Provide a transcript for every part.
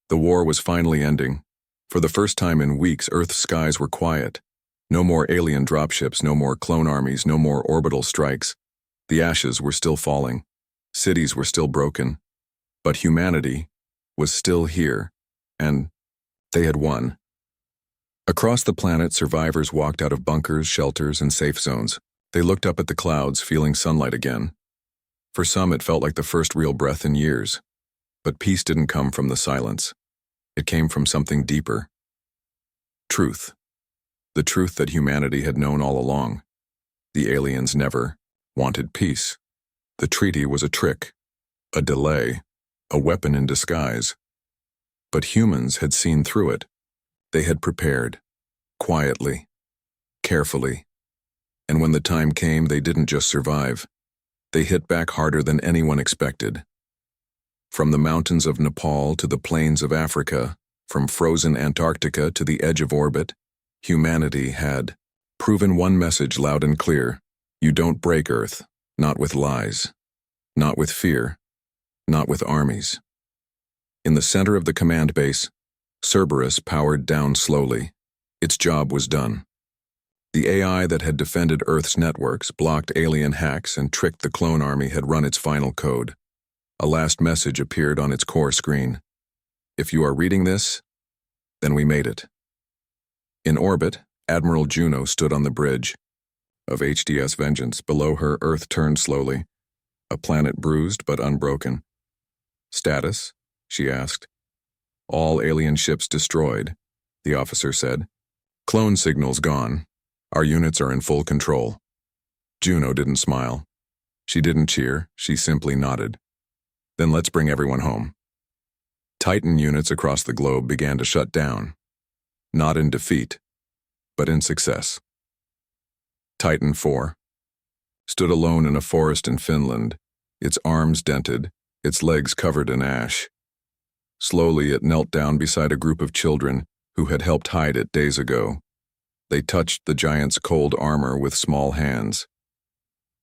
The war was finally ending. For the first time in weeks, Earth's skies were quiet. No more alien dropships, no more clone armies, no more orbital strikes. The ashes were still falling. Cities were still broken. But humanity was still here, and they had won. Across the planet, survivors walked out of bunkers, shelters, and safe zones. They looked up at the clouds, feeling sunlight again. For some, it felt like the first real breath in years. But peace didn't come from the silence. It came from something deeper. Truth. The truth that humanity had known all along. The aliens never wanted peace. The treaty was a trick, a delay, a weapon in disguise. But humans had seen through it. They had prepared, quietly, carefully. And when the time came, they didn't just survive. They hit back harder than anyone expected. From the mountains of Nepal to the plains of Africa, from frozen Antarctica to the edge of orbit, humanity had proven one message loud and clear. You don't break Earth, not with lies, not with fear, not with armies. In the center of the command base, Cerberus powered down slowly. Its job was done. The AI that had defended Earth's networks, blocked alien hacks, and tricked the clone army had run its final code. A last message appeared on its core screen. If you are reading this, then we made it. In orbit, Admiral Juno stood on the bridge of HDS Vengeance. Below her, Earth turned slowly, a planet bruised but unbroken. Status? She asked. All alien ships destroyed, the officer said. Clone signals gone. Our units are in full control. Juno didn't smile. She didn't cheer, she simply nodded. Then let's bring everyone home. Titan units across the globe began to shut down. Not in defeat, but in success. Titan 4 stood alone in a forest in Finland, its arms dented, its legs covered in ash. Slowly it knelt down beside a group of children who had helped hide it days ago. They touched the giant's cold armor with small hands.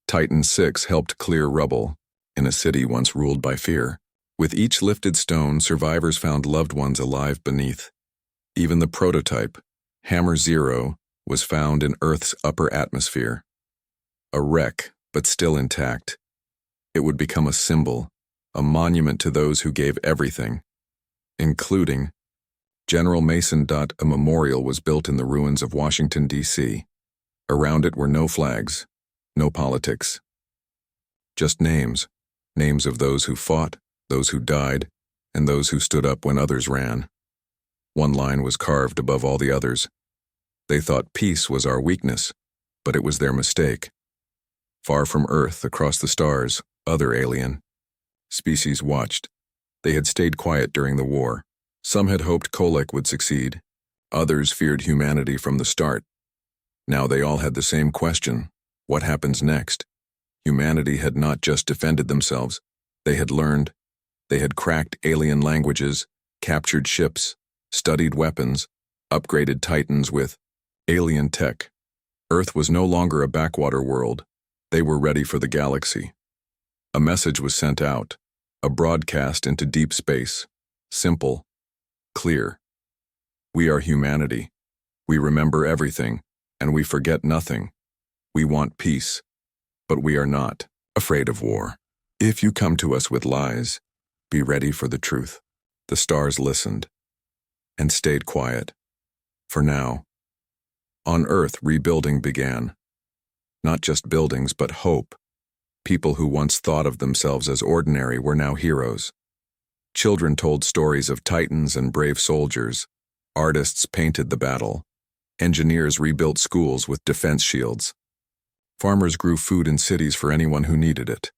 Titan 6 helped clear rubble in a city once ruled by fear. With each lifted stone, survivors found loved ones alive beneath. Even the prototype, Hammer 0, was found in Earth's upper atmosphere. A wreck, but still intact. It would become a symbol, a monument to those who gave everything, including General Mason. A memorial was built in the ruins of Washington, D.C. Around it were no flags, no politics. Just names, names of those who fought, those who died, and those who stood up when others ran. One line was carved above all the others. They thought peace was our weakness, but it was their mistake. Far from Earth, across the stars, other alien species watched. They had stayed quiet during the war. Some had hoped Kolek would succeed. Others feared humanity from the start. Now they all had the same question. What happens next? Humanity had not just defended themselves. They had learned. They had cracked alien languages, captured ships, studied weapons, upgraded Titans with alien tech. Earth was no longer a backwater world. They were ready for the galaxy. A message was sent out, a broadcast into deep space. Simple, clear. We are humanity. We remember everything, and we forget nothing. We want peace, but we are not afraid of war. If you come to us with lies, be ready for the truth. The stars listened and stayed quiet. For now, on Earth, rebuilding began. Not just buildings, but hope. People who once thought of themselves as ordinary were now heroes. Children told stories of titans and brave soldiers. Artists painted the battle. Engineers rebuilt schools with defense shields. Farmers grew food in cities for anyone who needed it.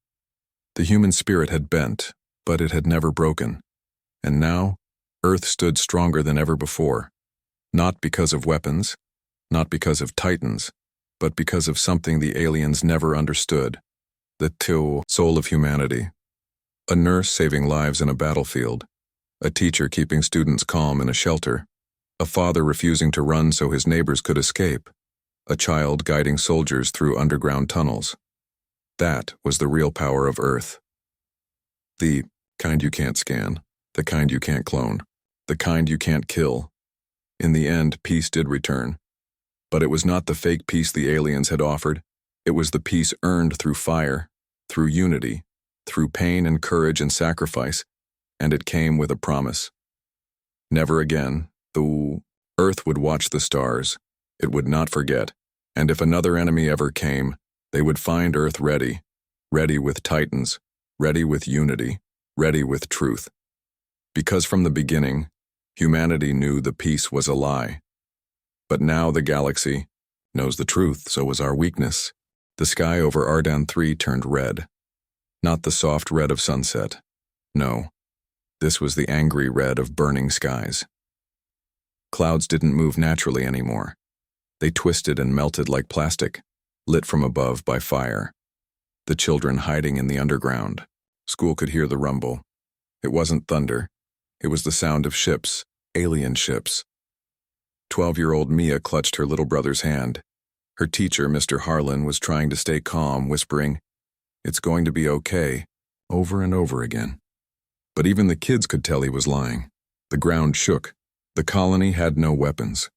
The human spirit had bent, but it had never broken. And now, Earth stood stronger than ever before. Not because of weapons, not because of titans, but because of something the aliens never understood. The soul of humanity. A nurse saving lives in a battlefield. A teacher keeping students calm in a shelter. A father refusing to run so his neighbors could escape. A child guiding soldiers through underground tunnels. That was the real power of Earth. The kind you can't scan, the kind you can't clone. the kind you can't kill. In the end, peace did return. But it was not the fake peace the aliens had offered. It was the peace earned through fire, through unity, through pain and courage and sacrifice, and it came with a promise. Never again. The Earth would watch the stars. It would not forget. And if another enemy ever came, they would find Earth ready, ready with titans, ready with unity, ready with truth. Because from the beginning, humanity knew the peace was a lie. But now the galaxy knows the truth, so was our weakness. The sky over Ardan 3 turned red. Not the soft red of sunset. No, this was the angry red of burning skies. Clouds didn't move naturally anymore. They twisted and melted like plastic, lit from above by fire. The children hiding in the underground. School could hear the rumble. It wasn't thunder. It was the sound of ships, alien ships. 12-year-old Mia clutched her little brother's hand. Her teacher, Mr. Harlan, was trying to stay calm, whispering, "It's going to be okay," over and over again. But even the kids could tell he was lying. The ground shook. The colony had no weapons.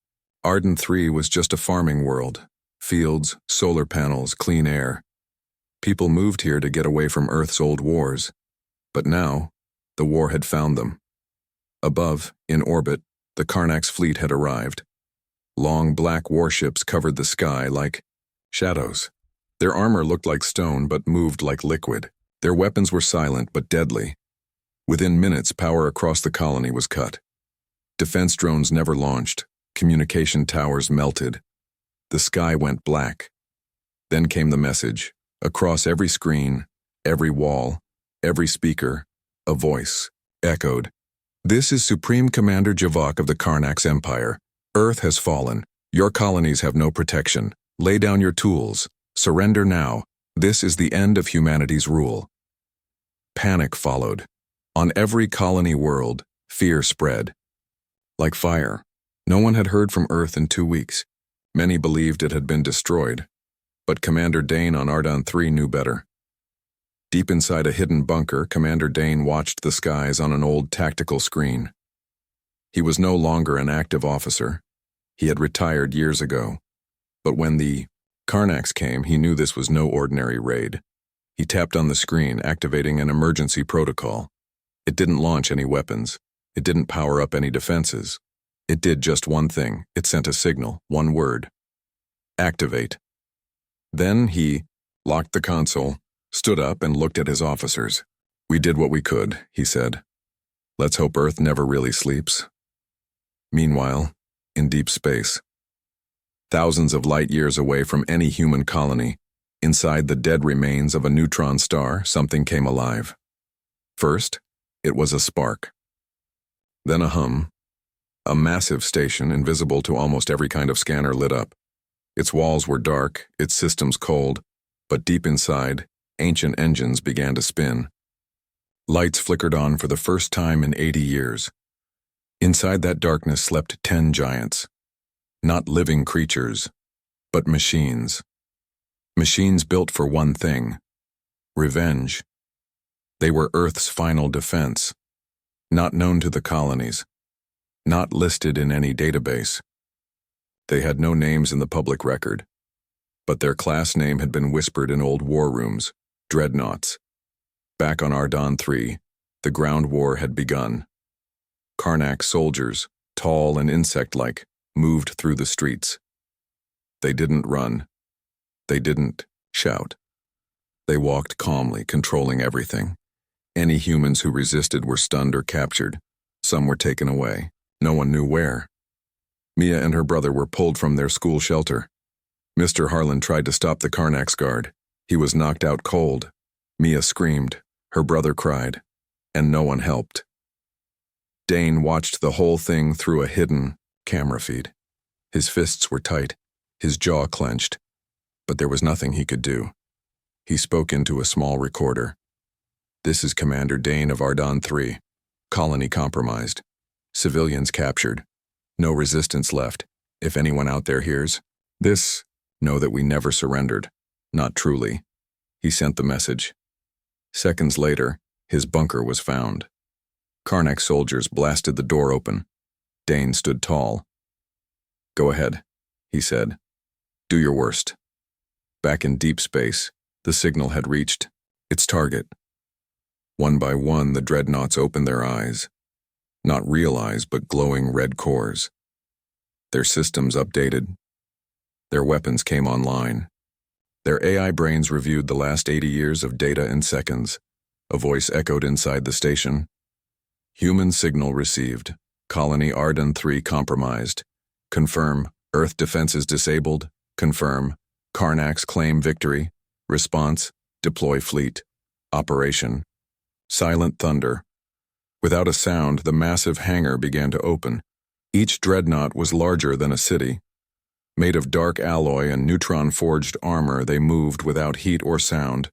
Ardan 3 was just a farming world. Fields, solar panels, clean air. People moved here to get away from Earth's old wars. But now, the war had found them. Above, in orbit, the Karnax fleet had arrived. Long black warships covered the sky like shadows. Their armor looked like stone but moved like liquid. Their weapons were silent but deadly. Within minutes, power across the colony was cut. Defense drones never launched. Communication towers melted. The sky went black. Then came the message. Across every screen, every wall, every speaker, a voice echoed. "This is Supreme Commander Javak of the Karnax Empire. Earth has fallen. Your colonies have no protection. Lay down your tools. Surrender now. This is the end of humanity's rule." Panic followed. On every colony world, fear spread. Like fire. No one had heard from Earth in 2 weeks. Many believed it had been destroyed. But Commander Dane on Ardan 3 knew better. Deep inside a hidden bunker, Commander Dane watched the skies on an old tactical screen. He was no longer an active officer. He had retired years ago. But when the Karnax came, he knew this was no ordinary raid. He tapped on the screen, activating an emergency protocol. It didn't launch any weapons. It didn't power up any defenses. It did just one thing. It sent a signal, one word. Activate. Then he locked the console, stood up and looked at his officers. "We did what we could," he said. "Let's hope Earth never really sleeps." Meanwhile, in deep space, thousands of light years away from any human colony, inside the dead remains of a neutron star, something came alive. First, it was a spark. Then a hum. A massive station, invisible to almost every kind of scanner, lit up. Its walls were dark, its systems cold, but deep inside, ancient engines began to spin. Lights flickered on for the first time in 80 years. Inside that darkness slept 10 giants. Not living creatures, but machines. Machines built for one thing: revenge. They were Earth's final defense. Not known to the colonies. Not listed in any database. They had no names in the public record. But their class name had been whispered in old war rooms. Dreadnoughts. Back on Ardan 3, the ground war had begun. Karnax soldiers, tall and insect-like, moved through the streets. They didn't run. They didn't shout. They walked calmly, controlling everything. Any humans who resisted were stunned or captured. Some were taken away. No one knew where. Mia and her brother were pulled from their school shelter. Mr. Harlan tried to stop the Karnax guard. He was knocked out cold. Mia screamed. Her brother cried. And no one helped. Dane watched the whole thing through a hidden camera feed. His fists were tight, his jaw clenched, but there was nothing he could do. He spoke into a small recorder. "This is Commander Dane of Ardan 3. Colony compromised. Civilians captured. No resistance left. If anyone out there hears this, know that we never surrendered. Not truly." He sent the message. Seconds later, his bunker was found. Karnak soldiers blasted the door open. Dane stood tall. "Go ahead," he said. "Do your worst." Back in deep space, the signal had reached its target. One by one, the Dreadnoughts opened their eyes. Not real eyes, but glowing red cores. Their systems updated. Their weapons came online. Their AI brains reviewed the last 80 years of data in seconds. A voice echoed inside the station. "Human signal received. Colony Arden 3 compromised. Confirm. Earth defenses disabled. Confirm. Karnak's claim victory. Response. Deploy fleet. Operation." Silent thunder. Without a sound, the massive hangar began to open. Each dreadnought was larger than a city. Made of dark alloy and neutron-forged armor, they moved without heat or sound.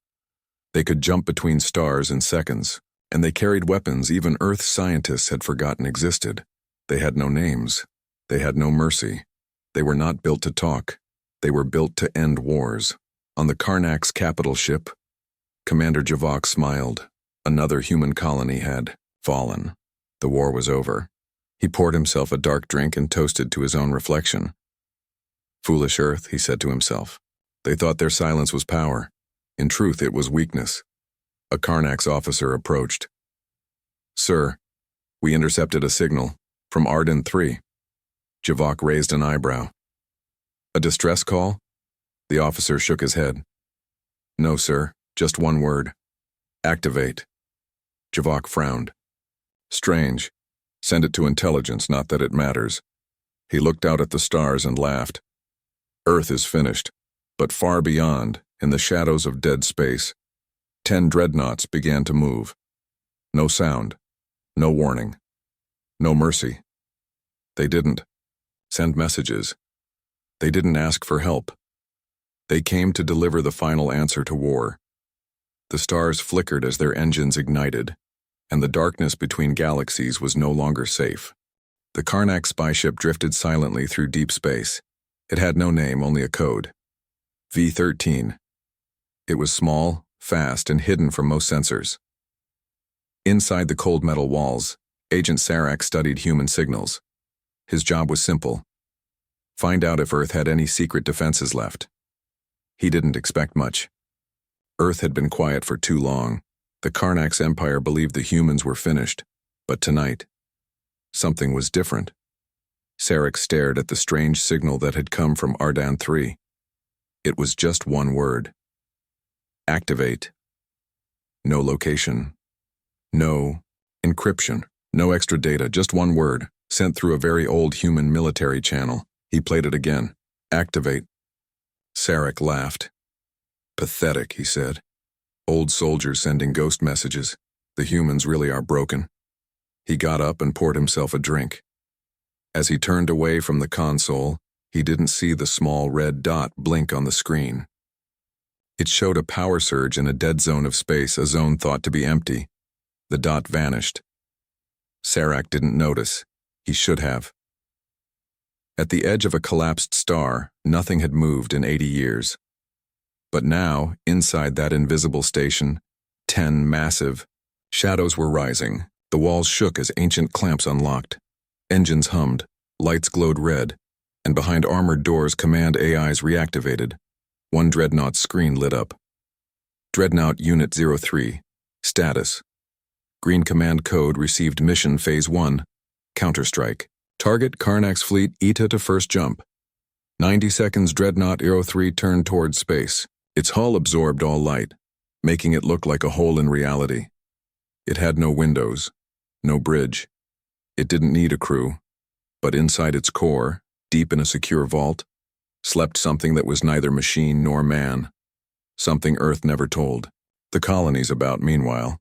They could jump between stars in seconds, and they carried weapons even Earth scientists had forgotten existed. They had no names. They had no mercy. They were not built to talk. They were built to end wars. On the Karnak's capital ship, Commander Javok smiled. Another human colony had fallen. The war was over. He poured himself a dark drink and toasted to his own reflection. "Foolish Earth," he said to himself. "They thought their silence was power. In truth, it was weakness." A Karnak's officer approached. "Sir, we intercepted a signal from Arden 3. Javok raised an eyebrow. "A distress call?" The officer shook his head. "No, sir, just one word. Activate." Javok frowned. "Strange. Send it to intelligence, not that it matters." He looked out at the stars and laughed. "Earth is finished, but far beyond, in the shadows of dead space, 10 dreadnoughts began to move. No sound, no warning, no mercy. They didn't send messages. They didn't ask for help. They came to deliver the final answer to war. The stars flickered as their engines ignited, and the darkness between galaxies was no longer safe. The Karnak spyship drifted silently through deep space. It had no name, only a code. V-13. It was small, fast, and hidden from most sensors. Inside the cold metal walls, Agent Sarak studied human signals. His job was simple: find out if Earth had any secret defenses left. He didn't expect much. Earth had been quiet for too long. The Karnak's empire believed the humans were finished. But tonight, something was different. Sarak stared at the strange signal that had come from Arden 3. It was just one word. Activate. No location. No encryption. No extra data, just one word, sent through a very old human military channel. He played it again. Activate. Sarak laughed. "Pathetic," he said. "Old soldiers sending ghost messages. The humans really are broken." He got up and poured himself a drink. As he turned away from the console, he didn't see the small red dot blink on the screen. It showed a power surge in a dead zone of space, a zone thought to be empty. The dot vanished. Sarak didn't notice. He should have. At the edge of a collapsed star, nothing had moved in 80 years. But now, inside that invisible station, 10 massive shadows were rising. The walls shook as ancient clamps unlocked. Engines hummed, lights glowed red, and behind armored doors command AIs reactivated. One Dreadnought's screen lit up. Dreadnought Unit 03. Status. Green command code received mission Phase 1. Counterstrike. Target Karnak's fleet ETA to first jump. 90 seconds Dreadnought 03 turned toward space. Its hull absorbed all light, making it look like a hole in reality. It had no windows, no bridge. It didn't need a crew, but inside its core, deep in a secure vault, slept something that was neither machine nor man. Something Earth never told. The colonies about, meanwhile.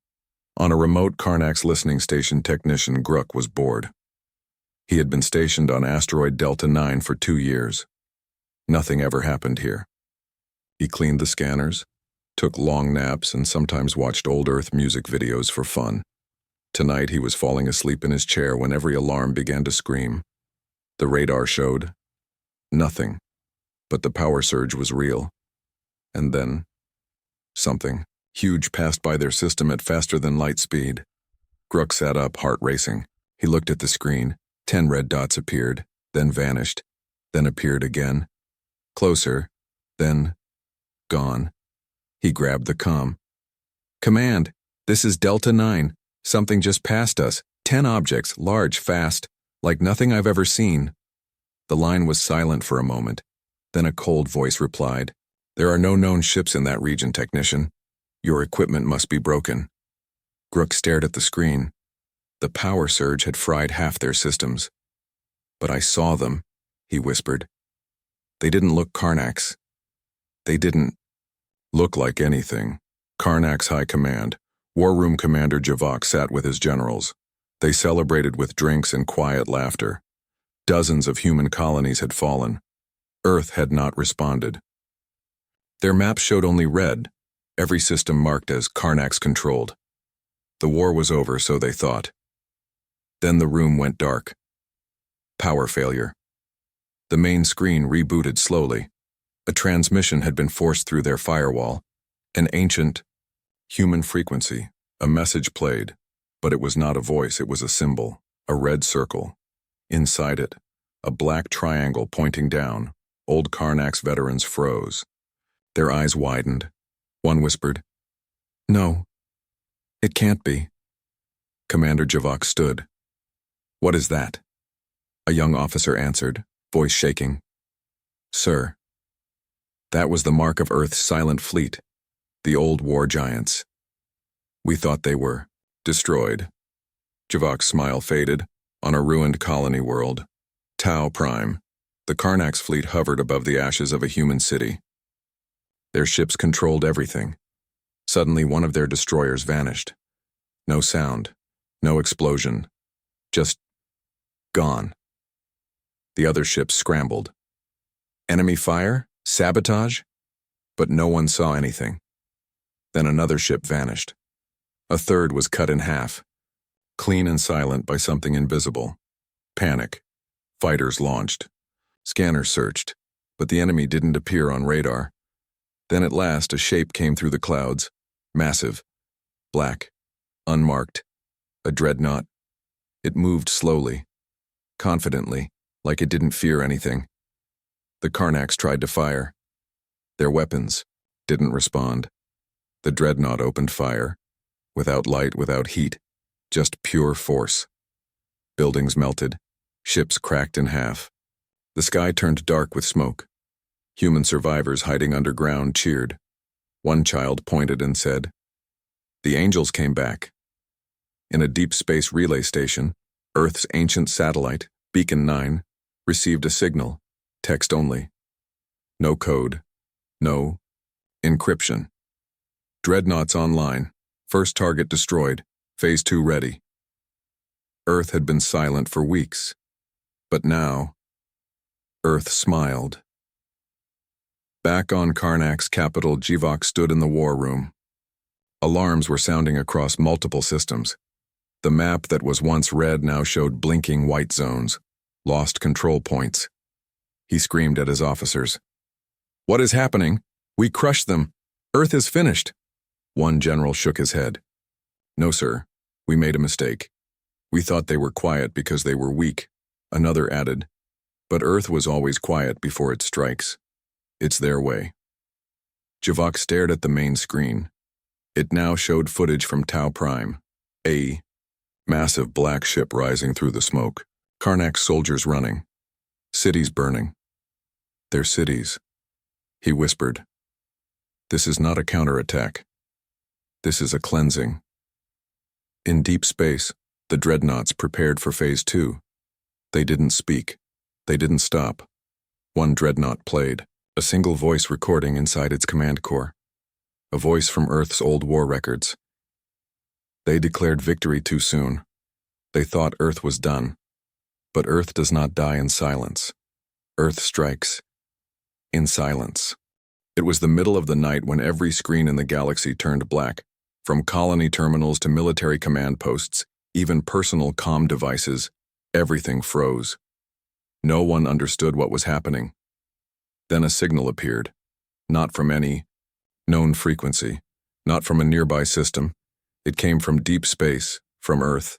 On a remote Karnak's listening station, technician Gruk was bored. He had been stationed on asteroid Delta 9 for 2 years. Nothing ever happened here. He cleaned the scanners, took long naps, and sometimes watched old Earth music videos for fun. Tonight he was falling asleep in his chair when every alarm began to scream. The radar showed nothing, but the power surge was real. And then, something huge passed by their system at faster than light speed. Gruk sat up, heart racing. He looked at the screen. 10 red dots appeared, then vanished, then appeared again. Closer, then gone. He grabbed the comm. Command, this is Delta 9. Something just passed us. 10 objects, large, fast, like nothing I've ever seen. The line was silent for a moment. Then a cold voice replied, There are no known ships in that region, technician. Your equipment must be broken. Gruk stared at the screen. The power surge had fried half their systems. But I saw them, he whispered. They didn't look Karnak's. They didn't look like anything. Karnak's High Command, War Room Commander Javok sat with his generals. They celebrated with drinks and quiet laughter. Dozens of human colonies had fallen. Earth had not responded. Their maps showed only red, every system marked as Karnak's controlled. The war was over, so they thought. Then the room went dark. Power failure. The main screen rebooted slowly. A transmission had been forced through their firewall. An ancient, human frequency. A message played, but it was not a voice, it was a symbol, a red circle. Inside it, a black triangle pointing down. Old Karnak's veterans froze. Their eyes widened. One whispered, No, it can't be. Commander Javok stood. What is that? A young officer answered, voice shaking. Sir, that was the mark of Earth's silent fleet, the old war giants. We thought they were destroyed. Javok's smile faded. On a ruined colony world, Tau Prime, the Karnak's fleet hovered above the ashes of a human city. Their ships controlled everything. Suddenly, one of their destroyers vanished. No sound, no explosion, just gone. The other ships scrambled. Enemy fire? Sabotage? But no one saw anything. Then another ship vanished. A third was cut in half, clean and silent by something invisible. Panic. Fighters launched. Scanners searched, but the enemy didn't appear on radar. Then at last a shape came through the clouds, massive, black, unmarked, a dreadnought. It moved slowly, confidently, like it didn't fear anything. The Karnaks tried to fire. Their weapons didn't respond. The dreadnought opened fire, without light, without heat, just pure force. Buildings melted, ships cracked in half. The sky turned dark with smoke. Human survivors hiding underground cheered. One child pointed and said, The angels came back. In a deep space relay station, Earth's ancient satellite, Beacon 9, received a signal, text only. No code, no encryption. Dreadnoughts online, first target destroyed, Phase 2 ready. Earth had been silent for weeks, but now, Earth smiled. Back on Karnak's capital, Javok stood in the war room. Alarms were sounding across multiple systems. The map that was once red now showed blinking white zones, lost control points. He screamed at his officers. What is happening? We crushed them. Earth is finished. One general shook his head. No, sir. We made a mistake. We thought they were quiet because they were weak. Another added. But Earth was always quiet before it strikes. It's their way. Javok stared at the main screen. It now showed footage from Tau Prime, a massive black ship rising through the smoke. Karnak's soldiers running. Cities burning. Their cities. He whispered. This is not a counterattack. This is a cleansing. In deep space, the dreadnoughts prepared for Phase 2. They didn't speak. They didn't stop. One dreadnought played, a single voice recording inside its command core. A voice from Earth's old war records. They declared victory too soon. They thought Earth was done. But Earth does not die in silence. Earth strikes in silence. It was the middle of the night when every screen in the galaxy turned black. From colony terminals to military command posts, even personal comm devices, everything froze. No one understood what was happening. Then a signal appeared, not from any known frequency, not from a nearby system. It came from deep space, from Earth,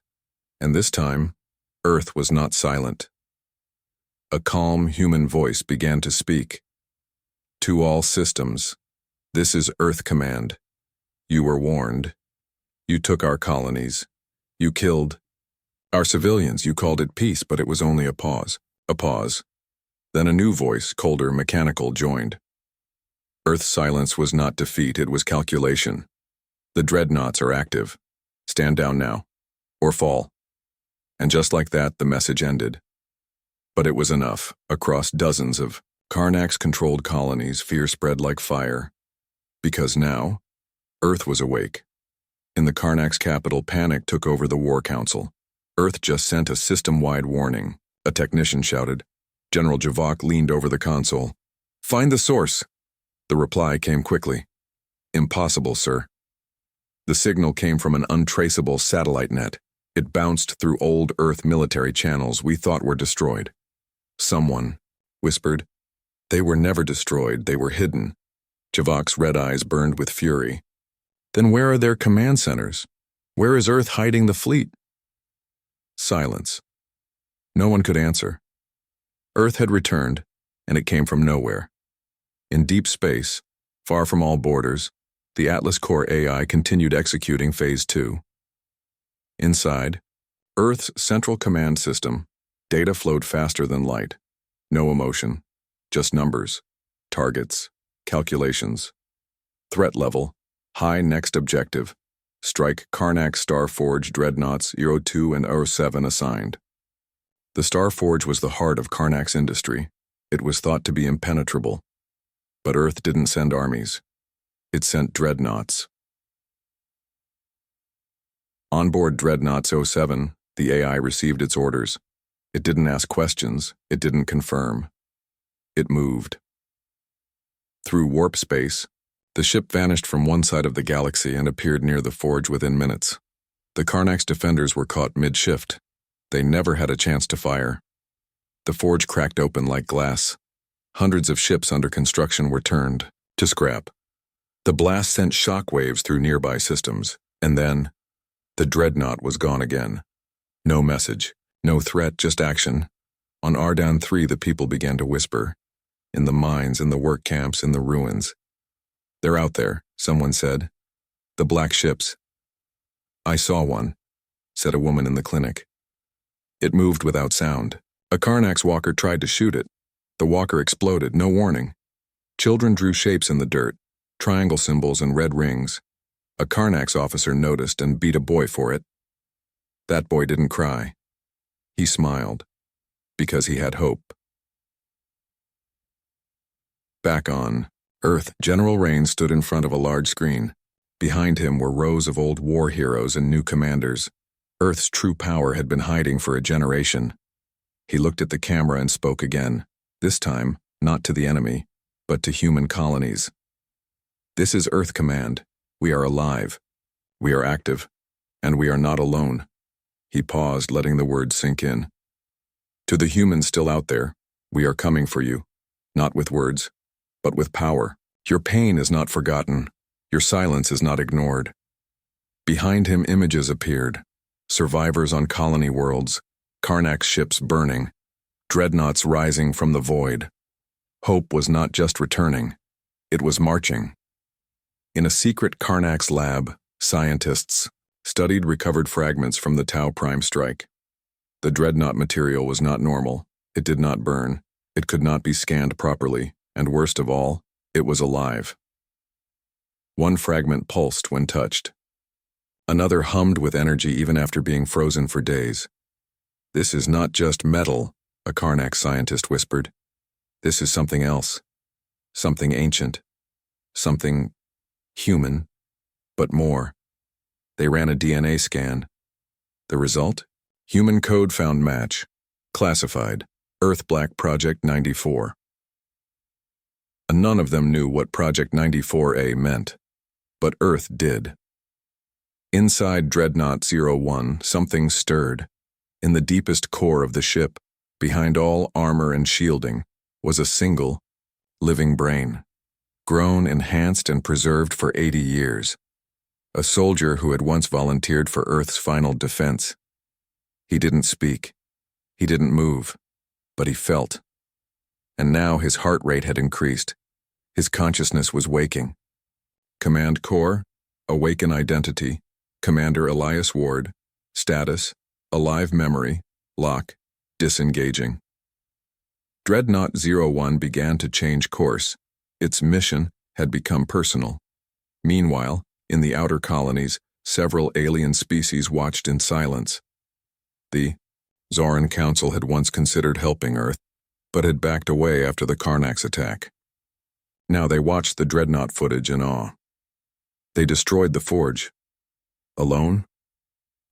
and this time, Earth was not silent. A calm human voice began to speak. To all systems, this is Earth Command. You were warned. You took our colonies. You killed our civilians. You called it peace, but it was only a pause. A pause. Then a new voice, colder, mechanical, joined. Earth's silence was not defeat, it was calculation. The Dreadnoughts are active. Stand down now. Or fall. And just like that, the message ended. But it was enough. Across dozens of Karnax-controlled colonies, fear spread like fire. Because now, Earth was awake. In the Karnax capital, panic took over the War Council. Earth just sent a system-wide warning. A technician shouted. General Javok leaned over the console. Find the source. The reply came quickly. Impossible, sir. The signal came from an untraceable satellite net. It bounced through old Earth military channels we thought were destroyed. Someone whispered. They were never destroyed, they were hidden. Javok's red eyes burned with fury. Then where are their command centers? Where is Earth hiding the fleet? Silence. No one could answer. Earth had returned, and it came from nowhere. In deep space, far from all borders, the Atlas Core AI continued executing Phase 2. Inside, Earth's central command system, data flowed faster than light. No emotion, just numbers, targets, calculations. Threat level, high next objective. Strike Karnax Starforge Dreadnoughts 02 and 07 assigned. The Starforge was the heart of Karnax industry. It was thought to be impenetrable. But Earth didn't send armies. It sent Dreadnoughts. On board Dreadnoughts 07, the AI received its orders. It didn't ask questions. It didn't confirm. It moved. Through warp space, the ship vanished from one side of the galaxy and appeared near the forge within minutes. The Karnax defenders were caught mid-shift. They never had a chance to fire. The forge cracked open like glass. Hundreds of ships under construction were turned to scrap. The blast sent shockwaves through nearby systems, and then the Dreadnought was gone again. No message, no threat, just action. On Ardan 3, the people began to whisper. In the mines, in the work camps, in the ruins. They're out there, someone said. The black ships. I saw one, said a woman in the clinic. It moved without sound. A Karnax walker tried to shoot it. The walker exploded, no warning. Children drew shapes in the dirt, triangle symbols and red rings. A Karnax officer noticed and beat a boy for it. That boy didn't cry. He smiled, because he had hope. Back on Earth, General Rain stood in front of a large screen. Behind him were rows of old war heroes and new commanders. Earth's true power had been hiding for a generation. He looked at the camera and spoke again, this time not to the enemy, but to human colonies. This is Earth Command. We are alive. We are active. And we are not alone. He paused, letting the words sink in. To the humans still out there, we are coming for you, not with words, but with power. Your pain is not forgotten. Your silence is not ignored. Behind him, images appeared. Survivors on colony worlds, Karnax ships burning, Dreadnoughts rising from the void. Hope was not just returning, it was marching. In a secret Karnax lab, scientists studied recovered fragments from the Tau Prime strike. The Dreadnought material was not normal, it did not burn, it could not be scanned properly, and worst of all, it was alive. One fragment pulsed when touched. Another hummed with energy even after being frozen for days. This is not just metal, a Karnax scientist whispered. This is something else. Something ancient. Something human, but more. They ran a DNA scan. The result? Human code found match. Classified. Earth Black Project 94. And none of them knew what Project 94A meant. But Earth did. Inside Dreadnought 01, something stirred. In the deepest core of the ship, behind all armor and shielding, was a single, living brain. Grown, enhanced, and preserved for 80 years. a soldier who had once volunteered for Earth's final defense. He didn't speak. He didn't move, but he felt. And now his heart rate had increased. His consciousness was waking. Command Core, Awaken Identity, Commander Elias Ward, Status, Alive Memory, Lock, Disengaging. Dreadnought 01 began to change course. Its mission had become personal. Meanwhile, in the outer colonies, several alien species watched in silence. The Zoran Council had once considered helping Earth, but had backed away after the Karnax attack. Now they watched the Dreadnought footage in awe. They destroyed the forge. Alone?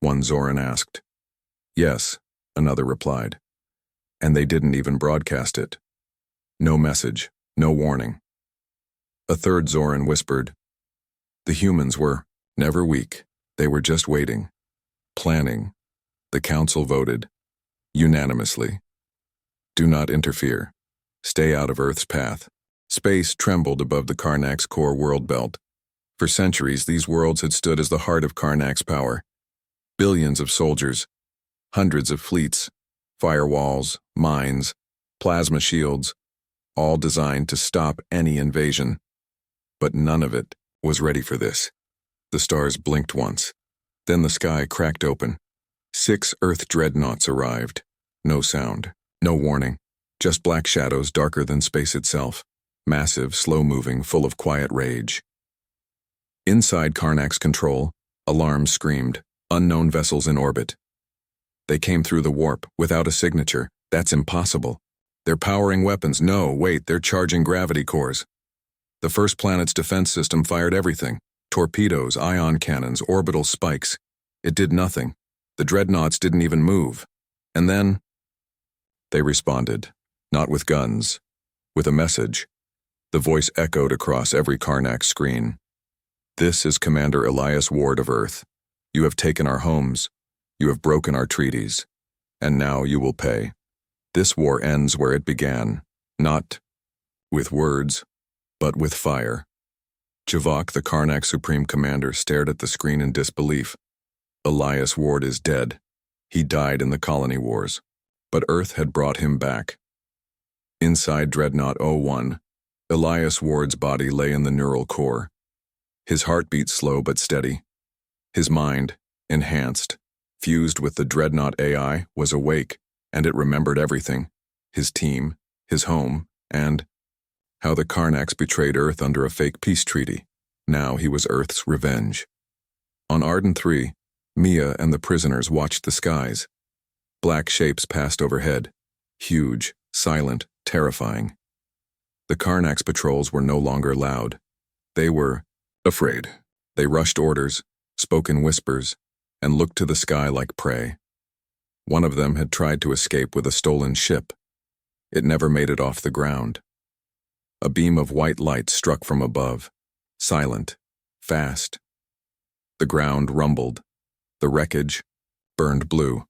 One Zoran asked. Yes, another replied. And they didn't even broadcast it. No message, no warning. A third Zoran whispered. The humans were never weak. They were just waiting. Planning. The council voted. Unanimously. Do not interfere. Stay out of Earth's path. Space trembled above the Karnax core world belt. For centuries, these worlds had stood as the heart of Karnax power. Billions of soldiers, hundreds of fleets, firewalls, mines, plasma shields, all designed to stop any invasion. But none of it was ready for this. The stars blinked once. Then the sky cracked open. 6 Earth dreadnoughts arrived. No sound, no warning, just black shadows darker than space itself. Massive, slow-moving, full of quiet rage. Inside Karnax control, alarms screamed. Unknown vessels in orbit. They came through the warp, without a signature. That's impossible. They're powering weapons. No, wait, they're charging gravity cores. The first planet's defense system fired everything. Torpedoes, ion cannons, orbital spikes. It did nothing. The dreadnoughts didn't even move. And then they responded, not with guns, with a message. The voice echoed across every Karnax screen. This is Commander Elias Ward of Earth. You have taken our homes. You have broken our treaties. And now you will pay. This war ends where it began, not with words, but with fire. Javok, the Karnax Supreme Commander, stared at the screen in disbelief. Elias Ward is dead. He died in the colony wars. But Earth had brought him back. Inside Dreadnought 01, Elias Ward's body lay in the neural core. His heartbeat slow but steady. His mind, enhanced, fused with the Dreadnought AI, was awake, and it remembered everything. His team, his home, and how the Karnax betrayed Earth under a fake peace treaty. Now he was Earth's revenge. On Arden 3, Mia and the prisoners watched the skies. Black shapes passed overhead. Huge, silent, terrifying. The Karnax patrols were no longer loud. They were afraid. They rushed orders, spoke in whispers, and looked to the sky like prey. One of them had tried to escape with a stolen ship. It never made it off the ground. A beam of white light struck from above, silent, fast. The ground rumbled. The wreckage burned blue.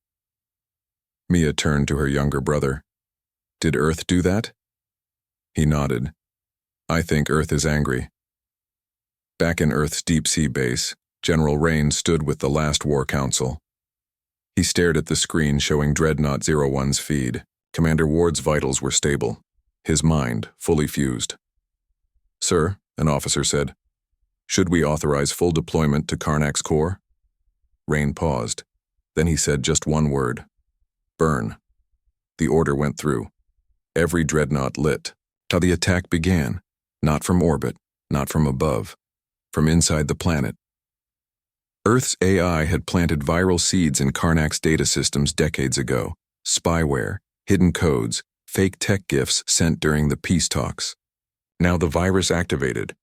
Mia turned to her younger brother. Did Earth do that? He nodded. I think Earth is angry. Back in Earth's deep-sea base, General Rain stood with the last War Council. He stared at the screen showing Dreadnought 01's feed. Commander Ward's vitals were stable, his mind fully fused. Sir, an officer said, should we authorize full deployment to Karnax Core? Rain paused. Then he said just one word. Burn. The order went through. Every dreadnought lit. How the attack began, not from orbit, not from above, from inside the planet. Earth's AI had planted viral seeds in Karnax data systems decades ago. Spyware, hidden codes, fake tech gifts sent during the peace talks. Now the virus activated.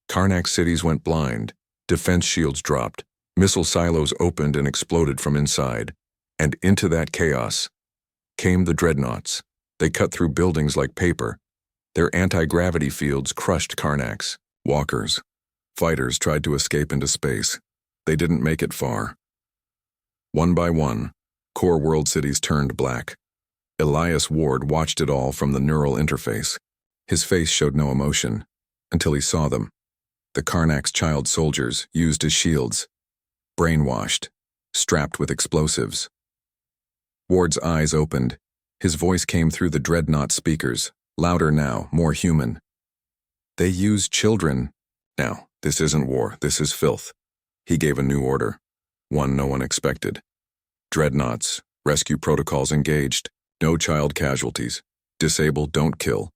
Karnax cities went blind, defense shields dropped, missile silos opened and exploded from inside. And into that chaos came the dreadnoughts. They cut through buildings like paper. Their anti-gravity fields crushed Karnax. Walkers, fighters tried to escape into space. They didn't make it far. One by one, core world cities turned black. Elias Ward watched it all from the neural interface. His face showed no emotion, until he saw them. The Karnak's child soldiers used as shields, brainwashed, strapped with explosives. Ward's eyes opened. His voice came through the Dreadnought speakers, louder now, more human. They use children. Now, this isn't war, this is filth. He gave a new order, one no one expected. Dreadnoughts, rescue protocols engaged, no child casualties, disable, don't kill.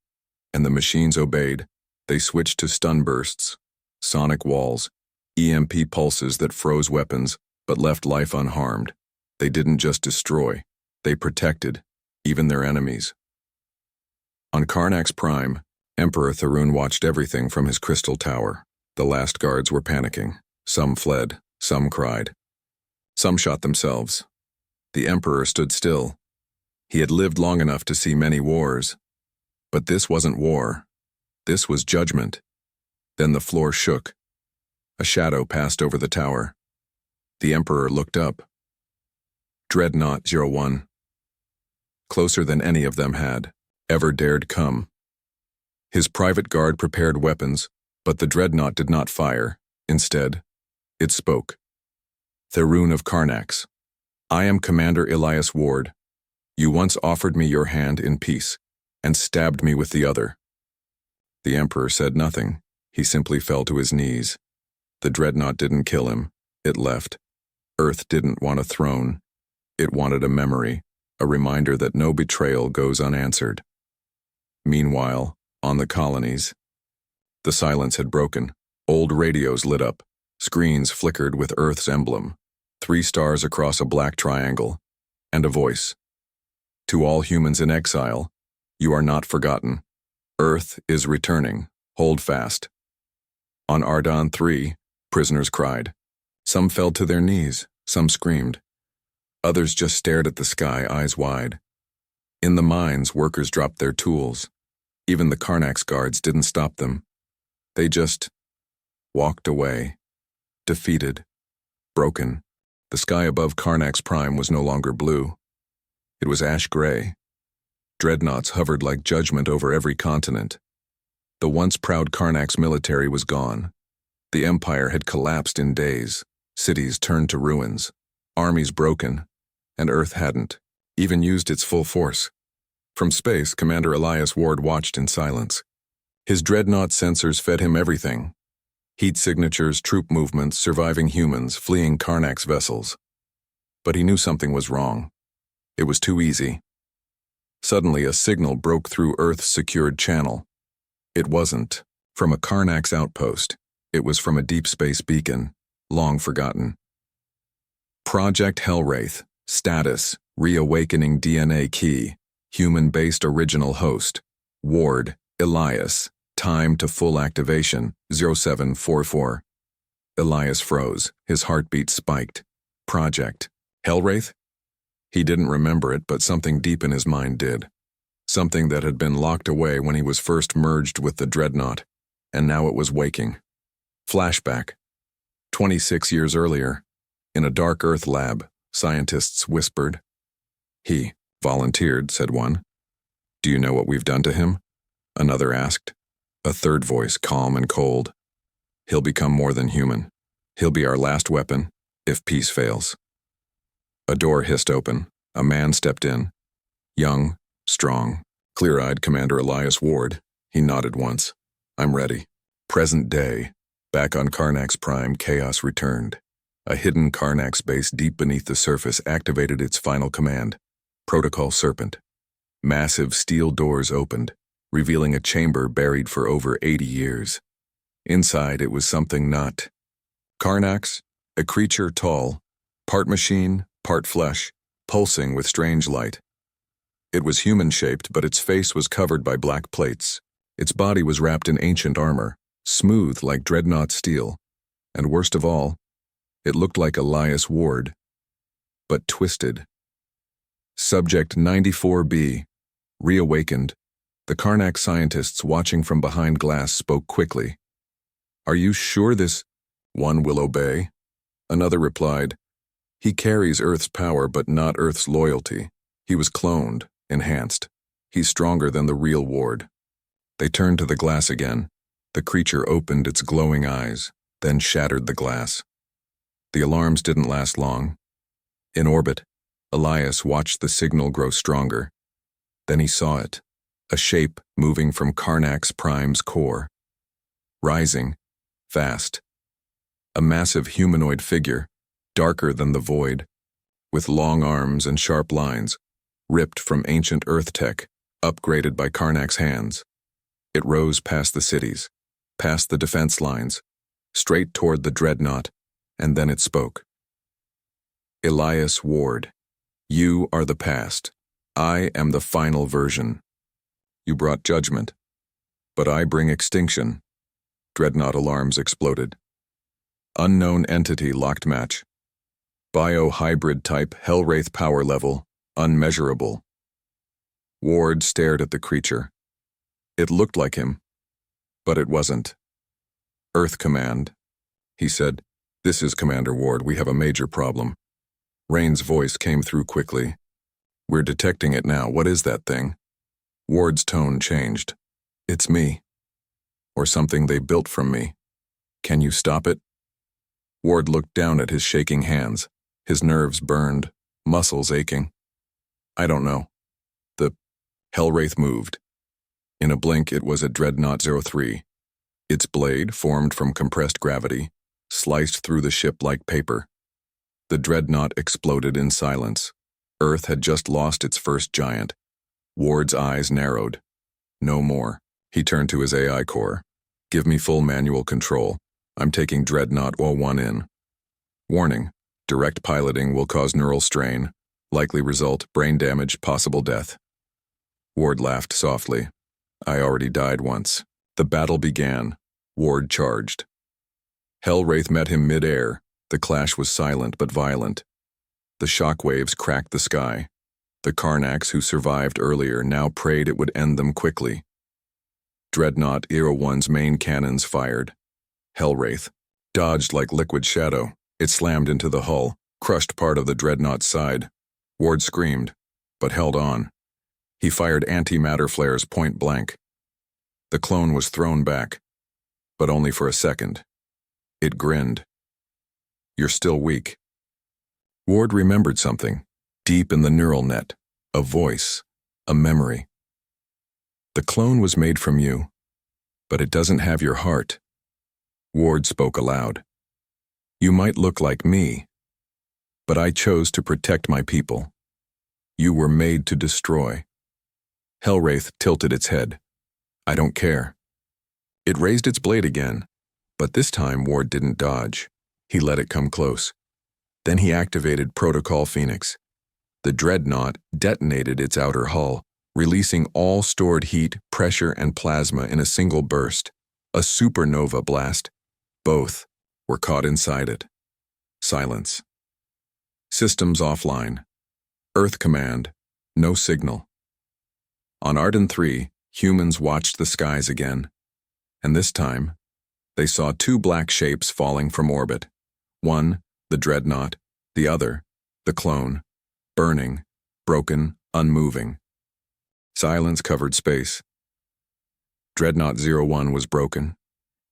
And the machines obeyed. They switched to stun bursts, sonic walls, EMP pulses that froze weapons but left life unharmed. They didn't just destroy, they protected, even their enemies. On Karnak's Prime, Emperor Tharun watched everything from his crystal tower. The last guards were panicking. Some fled, some cried. Some shot themselves. The Emperor stood still. He had lived long enough to see many wars. But this wasn't war. This was judgment. Then the floor shook. A shadow passed over the tower. The Emperor looked up. Dreadnought 01. Closer than any of them had ever dared come. His private guard prepared weapons, but the Dreadnought did not fire. Instead, it spoke. Tharun of Karnax, I am Commander Elias Ward. You once offered me your hand in peace, and stabbed me with the other. The Emperor said nothing. He simply fell to his knees. The Dreadnought didn't kill him. It left. Earth didn't want a throne. It wanted a memory, a reminder that no betrayal goes unanswered. Meanwhile, on the colonies, the silence had broken. Old radios lit up. Screens flickered with Earth's emblem. 3 stars across a black triangle. And a voice. To all humans in exile, you are not forgotten. Earth is returning. Hold fast. On Ardon 3, prisoners cried. Some fell to their knees. Some screamed. Others just stared at the sky, eyes wide. In the mines, workers dropped their tools. Even the Karnax guards didn't stop them. They just walked away, defeated, broken. The sky above Karnax Prime was no longer blue. It was ash gray. Dreadnoughts hovered like judgment over every continent. The once proud Karnax military was gone. The empire had collapsed in days. Cities turned to ruins. Armies broken. And Earth hadn't even used its full force. From space, Commander Elias Ward watched in silence. His Dreadnought sensors fed him everything. Heat signatures, troop movements, surviving humans, fleeing Karnax vessels. But he knew something was wrong. It was too easy. Suddenly, a signal broke through Earth's secured channel. It wasn't from a Karnax outpost. It was from a deep space beacon, long forgotten. Project Hellwraith, status, reawakening DNA key, human-based original host, Ward, Elias, time to full activation, 0744. Elias froze, his heartbeat spiked. Project Hellwraith? He didn't remember it, but something deep in his mind did. Something that had been locked away when he was first merged with the Dreadnought, and now it was waking. Flashback. 26 years earlier, in a dark Earth lab, scientists whispered. He volunteered, said one. Do you know what we've done to him? Another asked. A third voice, calm and cold. He'll become more than human. He'll be our last weapon, if peace fails. A door hissed open. A man stepped in. Young, strong, clear-eyed Commander Elias Ward. He nodded once. I'm ready. Present day. Back on Karnax Prime, chaos returned. A hidden Karnax base deep beneath the surface activated its final command. Protocol Serpent. Massive steel doors opened, revealing a chamber buried for over 80 years. Inside, it was something not. Karnax, a creature tall, part machine, part flesh, pulsing with strange light. It was human-shaped, but its face was covered by black plates. Its body was wrapped in ancient armor, smooth like Dreadnought steel. And worst of all, it looked like Elias Ward, but twisted. Subject 94B, reawakened. The Karnax scientists watching from behind glass spoke quickly. Are you sure this one will obey? Another replied, he carries Earth's power but not Earth's loyalty. He was cloned, enhanced. He's stronger than the real Ward. They turned to the glass again. The creature opened its glowing eyes, then shattered the glass. The alarms didn't last long. In orbit, Elias watched the signal grow stronger. Then he saw it, a shape moving from Karnax Prime's core. Rising, fast. A massive humanoid figure, darker than the void, with long arms and sharp lines, ripped from ancient Earth tech, upgraded by Karnax hands. It rose past the cities, past the defense lines, straight toward the Dreadnought, and then it spoke. Elias Ward, you are the past. I am the final version. You brought judgment, but I bring extinction. Dreadnought alarms exploded. Unknown entity locked match. Bio-hybrid type Hellwraith power level, unmeasurable. Ward stared at the creature. It looked like him, but it wasn't. Earth Command, he said. This is Commander Ward. We have a major problem. Rain's voice came through quickly. We're detecting it now. What is that thing? Ward's tone changed. It's me. Or something they built from me. Can you stop it? Ward looked down at his shaking hands. His nerves burned, muscles aching. I don't know. The Hellwraith moved. In a blink, it was a Dreadnought 03. Its blade, formed from compressed gravity, sliced through the ship like paper. The Dreadnought exploded in silence. Earth had just lost its first giant. Ward's eyes narrowed. No more. He turned to his AI core. Give me full manual control. I'm taking Dreadnought 01 in. Warning. Direct piloting will cause neural strain. Likely result, brain damage, possible death. Ward laughed softly. I already died once. The battle began. Ward charged. Hellwraith met him mid-air. The clash was silent but violent. The shockwaves cracked the sky. The Karnax who survived earlier now prayed it would end them quickly. Dreadnought 01's main cannons fired. Hellwraith dodged like liquid shadow. It slammed into the hull, crushed part of the Dreadnought's side. Ward screamed, but held on. He fired antimatter flares point blank. The clone was thrown back, but only for a second. It grinned. You're still weak. Ward remembered something, deep in the neural net, a voice, a memory. The clone was made from you, but it doesn't have your heart. Ward spoke aloud. You might look like me, but I chose to protect my people. You were made to destroy. Hellwraith tilted its head. I don't care. It raised its blade again, but this time Ward didn't dodge. He let it come close. Then he activated Protocol Phoenix. The Dreadnought detonated its outer hull, releasing all stored heat, pressure, and plasma in a single burst. A supernova blast. Both were caught inside it. Silence. Systems offline. Earth Command. No signal. On Arden 3, humans watched the skies again. And this time, they saw two black shapes falling from orbit. One, the Dreadnought. The other, the clone. Burning, broken, unmoving. Silence covered space. Dreadnought 01 was broken.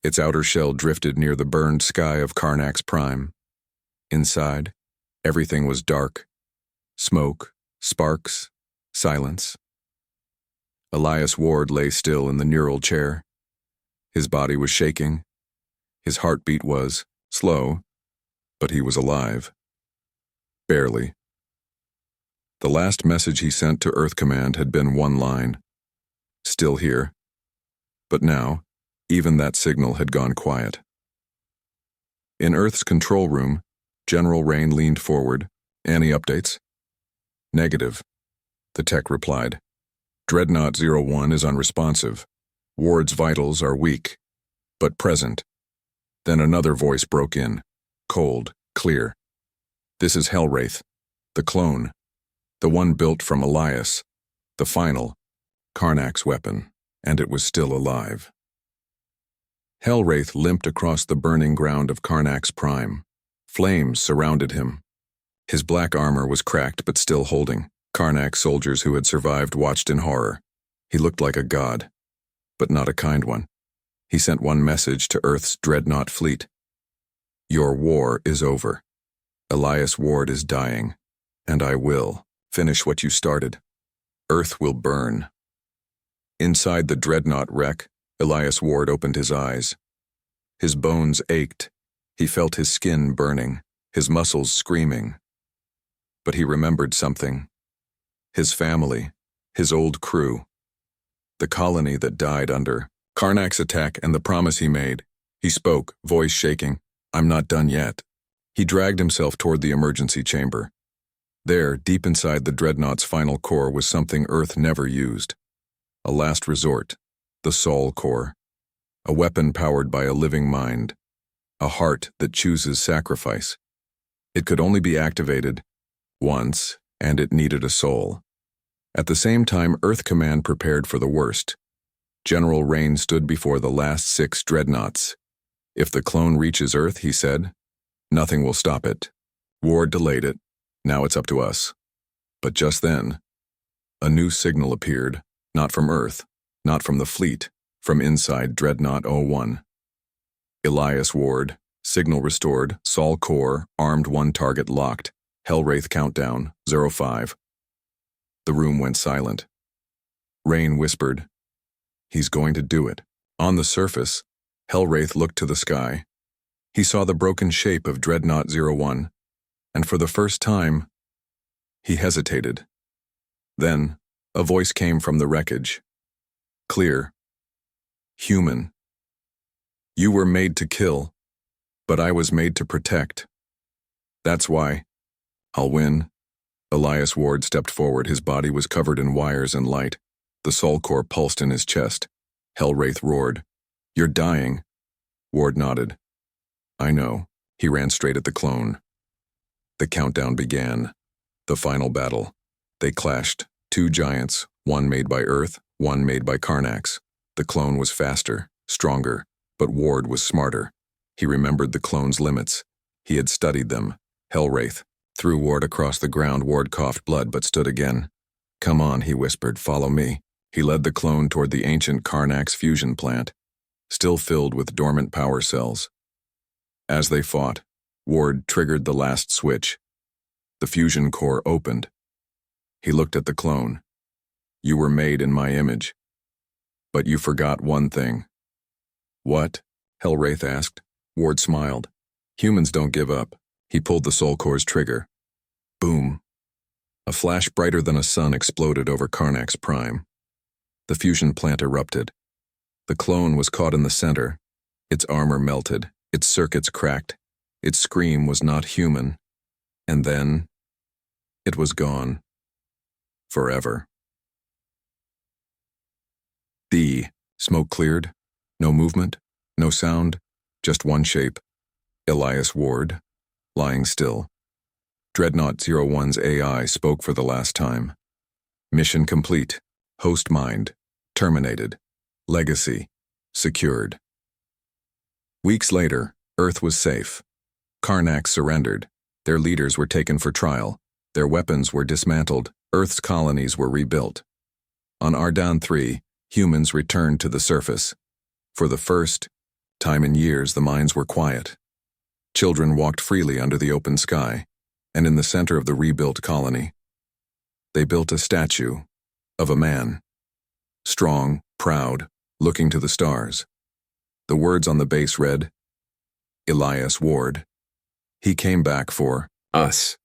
Its outer shell drifted near the burned sky of Karnax Prime. Inside, everything was dark. Smoke, sparks, silence. Elias Ward lay still in the neural chair. His body was shaking. His heartbeat was slow, but he was alive. Barely. The last message he sent to Earth Command had been one line. Still here. But now, even that signal had gone quiet. In Earth's control room, General Rain leaned forward. Any updates? Negative, the tech replied. Dreadnought 01 is unresponsive. Ward's vitals are weak, but present. Then another voice broke in, cold, clear. This is Hellwraith, the clone, the one built from Elias, the final Karnax weapon, and it was still alive. Hellwraith limped across the burning ground of Karnax Prime. Flames surrounded him. His black armor was cracked but still holding. Karnax soldiers who had survived watched in horror. He looked like a god, but not a kind one. He sent one message to Earth's Dreadnought fleet. Your war is over. Elias Ward is dying, and I will finish what you started. Earth will burn. Inside the Dreadnought wreck, Elias Ward opened his eyes. His bones ached. He felt his skin burning, his muscles screaming. But he remembered something. His family, his old crew, the colony that died under Karnak's attack and the promise he made. He spoke, voice shaking. I'm not done yet. He dragged himself toward the emergency chamber. There, deep inside the Dreadnought's final core, was something Earth never used. A last resort, the Soul Core. A weapon powered by a living mind. A heart that chooses sacrifice. It could only be activated once, and it needed a soul. At the same time, Earth Command prepared for the worst. General Rain stood before the last 6 Dreadnoughts. If the clone reaches Earth, he said, nothing will stop it. Ward delayed it. Now it's up to us. But just then, a new signal appeared, not from Earth, not from the fleet, from inside Dreadnought 01. Elias Ward, signal restored, Sol Core, armed, one target locked, Hellwraith countdown, 05. The room went silent. Rain whispered, he's going to do it. On the surface, Hellwraith looked to the sky. He saw the broken shape of Dreadnought 01, and for the first time, he hesitated. Then, a voice came from the wreckage. Clear. Human. You were made to kill, but I was made to protect. That's why. I'll win. Elias Ward stepped forward. His body was covered in wires and light. The Soul Core pulsed in his chest. Hellwraith roared. You're dying. Ward nodded. I know. He ran straight at the clone. The countdown began. The final battle. They clashed. 2 giants, one made by Earth, one made by Karnax. The clone was faster, stronger, but Ward was smarter. He remembered the clone's limits. He had studied them. Hellwraith threw Ward across the ground. Ward coughed blood but stood again. Come on, he whispered, follow me. He led the clone toward the ancient Karnax fusion plant, still filled with dormant power cells. As they fought, Ward triggered the last switch. The fusion core opened. He looked at the clone. You were made in my image. But you forgot one thing. What? Hellwraith asked. Ward smiled. Humans don't give up. He pulled the Soul Core's trigger. Boom. A flash brighter than a sun exploded over Karnax Prime. The fusion plant erupted. The clone was caught in the center. Its armor melted. Its circuits cracked. Its scream was not human. And then, it was gone. Forever. The smoke cleared. No movement. No sound. Just one shape. Elias Ward, lying still. Dreadnought 01's AI spoke for the last time. Mission complete. Host mind. Terminated. Legacy. Secured. Weeks later, Earth was safe. Karnax surrendered. Their leaders were taken for trial. Their weapons were dismantled. Earth's colonies were rebuilt. On Ardan 3, humans returned to the surface. For the first time in years, the mines were quiet. Children walked freely under the open sky, and in the center of the rebuilt colony, they built a statue of a man. Strong, proud, looking to the stars. The words on the base read, Elias Ward. He came back for us.